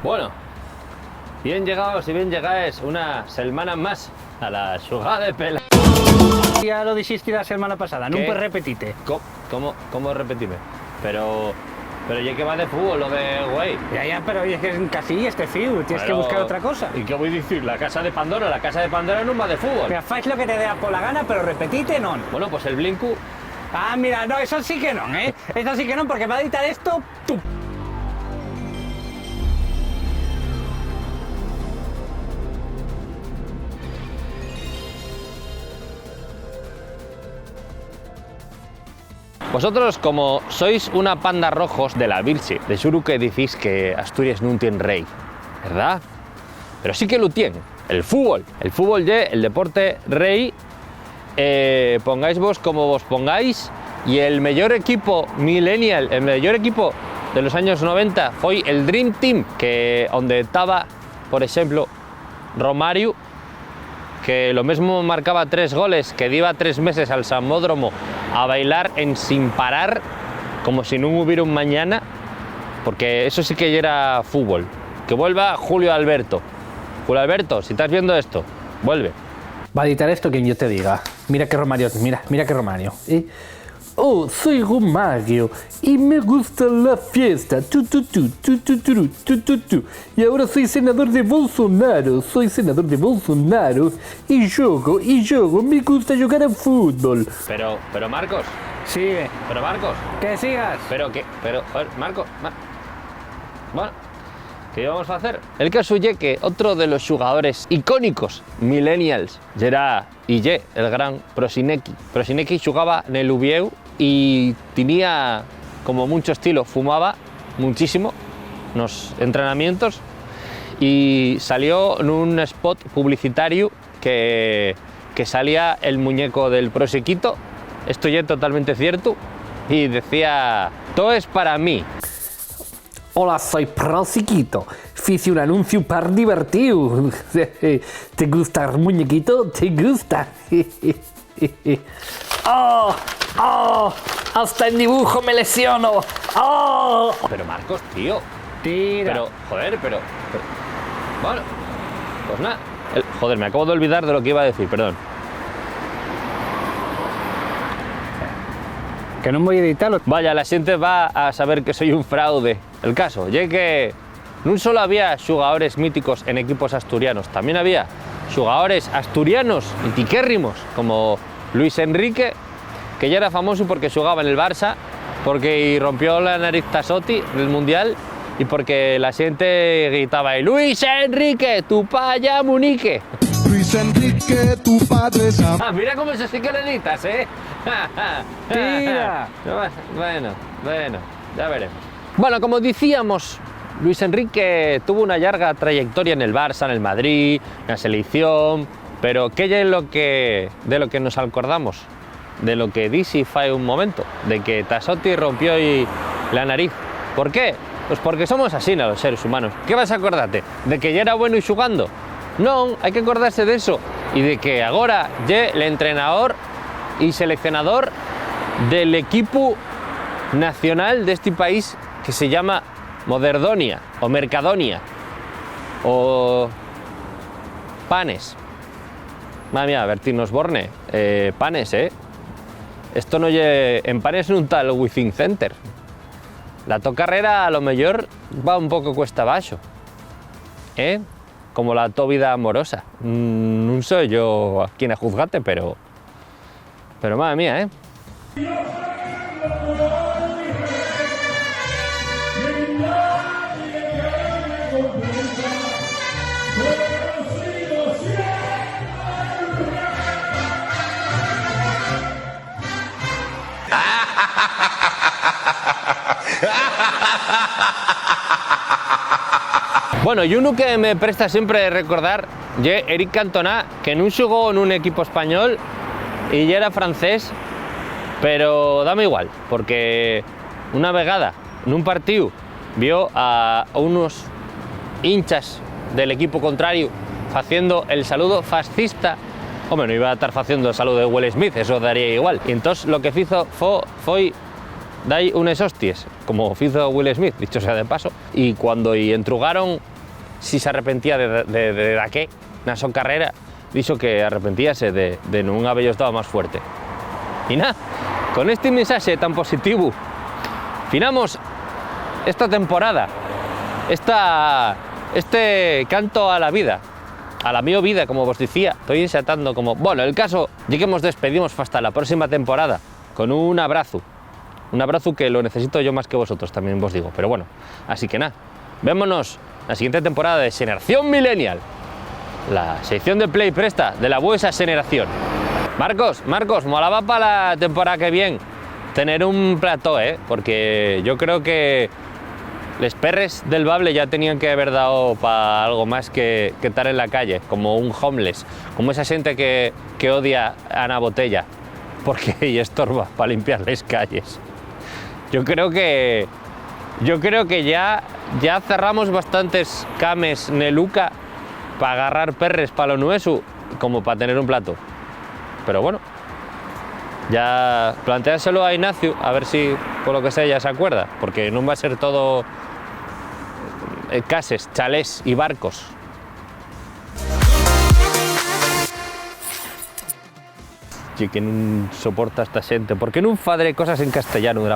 Bueno, bien llegados y bien llegáis una setmana más a la jugada de pela. Ya lo dijiste la semana pasada, no puedes repetirte. ¿Cómo repetirme? Pero ya que va de fútbol, lo de güey. Ya, pero es que en casilla este fiu, tienes que buscar otra cosa. ¿Y qué voy a decir? La casa de Pandora no va de fútbol. Mira, fais lo que te dé por la gana, pero repetite no. Bueno, pues el Blinku. Ah, mira, no, eso sí que no, ¿eh? Eso sí que no, porque va a editar esto, tú. Vosotros, como sois una panda rojos de la Virche, de seguro que decís que Asturias no tiene rey, ¿verdad? Pero sí que lo tiene, el fútbol. El fútbol el deporte rey, pongáis vos como vos pongáis, y el mejor equipo millennial, el mejor equipo de los años 90 fue el Dream Team, que donde estaba, por ejemplo, Romario, que lo mismo marcaba 3 goles, que iba 3 meses al Samódromo a bailar en sin parar, como si no hubiera un mañana, porque eso sí que ya era fútbol. Que vuelva Julio Alberto. Julio Alberto, si estás viendo esto, vuelve. Va a editar esto quien yo te diga. Mira que Romario, mira que Romario. Oh, soy Romario y me gusta la fiesta. Y ahora soy senador de Bolsonaro. Soy senador de Bolsonaro y juego. Me gusta jugar a fútbol. Pero Marcos. Sigue. Pero Marcos. Que sigas. Joder, Marcos. Bueno, ¿qué íbamos a hacer? El caso es que otro de los jugadores icónicos millennials era el gran Prosinecki. Prosinecki jugaba en el Ubieu y tenía como mucho estilo, fumaba muchísimo en los entrenamientos y salió en un spot publicitario que salía el muñeco del Prosequito, esto ya es totalmente cierto, y decía: todo es para mí. Hola, soy Prosequito. Hice un anuncio para divertido. ¿Te gusta el muñequito? ¿Te gusta? ¡Oh! Hasta el dibujo me lesiono. ¡Oh! Pero Marcos, tío. Tira. Pero bueno, pues nada. Joder, me acabo de olvidar de lo que iba a decir, perdón. Que no voy a editarlo. Vaya, la gente va a saber que soy un fraude. El caso, ya que no solo había jugadores míticos en equipos asturianos, también había jugadores asturianos mitiquérrimos, como Luis Enrique, que ya era famoso porque jugaba en el Barça, porque rompió la nariz Tasotti en el Mundial y porque la gente gritaba: Luis Enrique, tu paya munique. Luis Enrique, tu padre es... Mira cómo eso sí que lo editas, ¿eh? Tira. Bueno, ya veremos. Bueno, como decíamos, Luis Enrique tuvo una larga trayectoria en el Barça, en el Madrid, en la selección, pero ¿qué es de lo que nos acordamos? De lo que dije hace un momento, de que Tasotti rompió la nariz. ¿Por qué? Pues porque somos así, ¿no?, los seres humanos. ¿Qué vas a acordarte? ¿De que ya era bueno y jugando? No, hay que acordarse de eso. Y de que ahora ya el entrenador y seleccionador del equipo nacional de este país que se llama Moderdonia o Mercadonia o Panes. Madre mía, Bertín Osborne, Panes, Esto no en Panes no un tal Within Center. La to carrera a lo mejor va un poco cuesta abajo, como la to vida amorosa. No soy yo a quien a juzgarte, pero madre mía, Bueno, y uno que me presta siempre recordar es Eric Cantona, que no jugó en un equipo español y ya era francés, pero dame igual, porque una vegada en un partido vio a unos hinchas del equipo contrario haciendo el saludo fascista. Hombre, no iba a estar haciendo el saludo de Will Smith, eso daría igual. Y entonces lo que hizo fue dai unes hostias, como fizo Will Smith, dicho sea de paso, y cuando y entrugaron si se arrepentía de daqué na súa carrera, dixo que arrepentíase de non haber estado máis fuerte. E nada, con este mensaxe tan positivo, finamos esta temporada, este canto a la vida, a la mío vida, como vos dicía, estoy ensatando como... Bueno, el caso, lleguemos, despedimos hasta la próxima temporada, con un abrazo que lo necesito yo más que vosotros, también vos digo, pero bueno, así que nada, vémonos la siguiente temporada de Generación Millennial, la sección de Play Presta de la buena generación. Marcos, molaba para la temporada que viene tener un plató, porque yo creo que les perres del Bable ya tenían que haber dado para algo más que estar en la calle, como un homeless, como esa gente que odia a Ana Botella, porque ella estorba para limpiar las calles. Yo creo que ya cerramos bastantes cames neluca para agarrar perres para lo nuestro, como para tener un plato. Pero bueno, ya planteáselo a Ignacio, a ver si por lo que sea ya se acuerda, porque no va a ser todo cases, chalés y barcos. Y que no soporta esta gente, ¿por qué no fa cosas en castellano de la